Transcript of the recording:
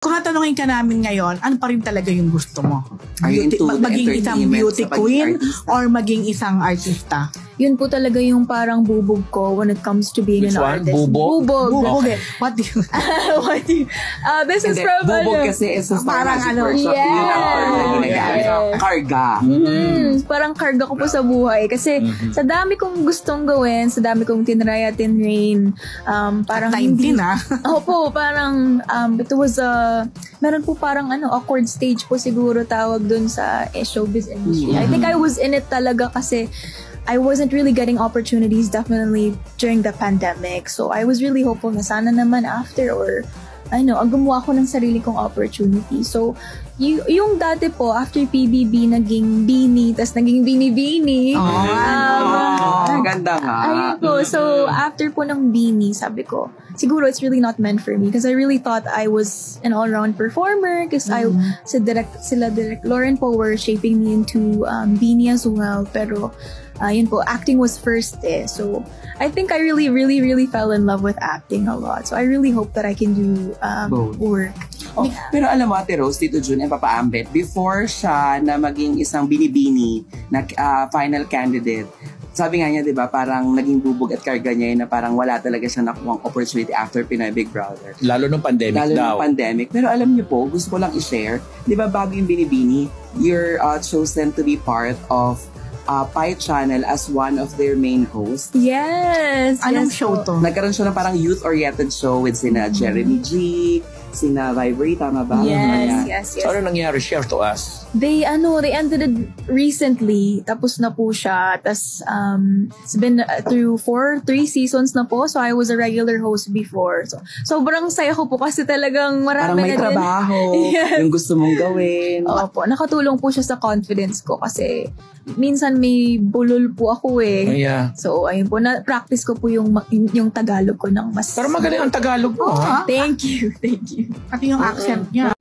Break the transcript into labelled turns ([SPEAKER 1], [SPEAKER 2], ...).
[SPEAKER 1] Kung tatanungin ka namin ngayon, ano pa rin talaga yung gusto mo? Maging isang beauty queen or maging isang artista?
[SPEAKER 2] Yun po talaga yung parang bubog ko when it comes to being an artist.
[SPEAKER 3] Bubog?
[SPEAKER 2] Bubog.
[SPEAKER 1] Okay. What do you...
[SPEAKER 2] This is from
[SPEAKER 4] bubog kasi is
[SPEAKER 1] parang ano.
[SPEAKER 4] Karga.
[SPEAKER 2] Parang karga ko po sa buhay. Kasi sa dami kong gustong gawin, sa dami kong tinrain. Parang
[SPEAKER 1] hindi na.
[SPEAKER 2] Opo, parang it was meron po parang awkward stage po siguro tawag dun sa showbiz industry. I think I was in it talaga kasi I wasn't really getting opportunities definitely during the pandemic. So I was really hopeful na sana naman after or gumawa ko ng sarili kong opportunity. So yung dati po, after PBB, naging Beanie, tas naging Beanie.
[SPEAKER 4] Ganda nga.
[SPEAKER 2] Ayun po. So after po ng Beanie, sabi ko, siguro it's really not meant for me because I really thought I was an all-round performer because sila Direct Lauren po were shaping me into Beanie as well. Pero yun po, acting was first So I think I really, really, really fell in love with acting a lot. So I really hope that I can do work.
[SPEAKER 4] Pero alam mo, Ate Rose, Tito Jun, and Papa Ambet, before siya na maging isang binibini na final candidate, sabi nga niya, di ba, parang naging bubog at karga niya na parang wala talaga siya nakuhang opportunity after Pinoy Big Brother.
[SPEAKER 3] Lalo nung pandemic daw.
[SPEAKER 4] Pero alam niyo po, gusto ko lang i-share, di ba, bago yung binibini, you're chosen to be part of Pi Channel as one of their main hosts.
[SPEAKER 2] Yes!
[SPEAKER 1] Anong show to?
[SPEAKER 4] Nagkaroon siya ng parang youth-oriented show with sina Jeremy G, sina Vibrate, tama ba?
[SPEAKER 2] Yes.
[SPEAKER 3] So ano nangyari? Share to us.
[SPEAKER 2] They ended it recently. Tapos na po siya. Tapos, it's been through 3 seasons na po. So, I was a regular host before. So, sobrang saya ko po kasi talagang marami
[SPEAKER 4] parang may
[SPEAKER 2] na
[SPEAKER 4] trabaho,
[SPEAKER 2] yes.
[SPEAKER 4] Yung gusto mong gawin.
[SPEAKER 2] Opo, nakatulong po siya sa confidence ko kasi minsan may bulol po ako
[SPEAKER 3] Yeah.
[SPEAKER 2] So, ayun po, na-practice ko po yung Tagalog ko ng mas...
[SPEAKER 3] Pero magaling ang Tagalog mo, ha?
[SPEAKER 2] Thank you.
[SPEAKER 1] Pati yung accent niya.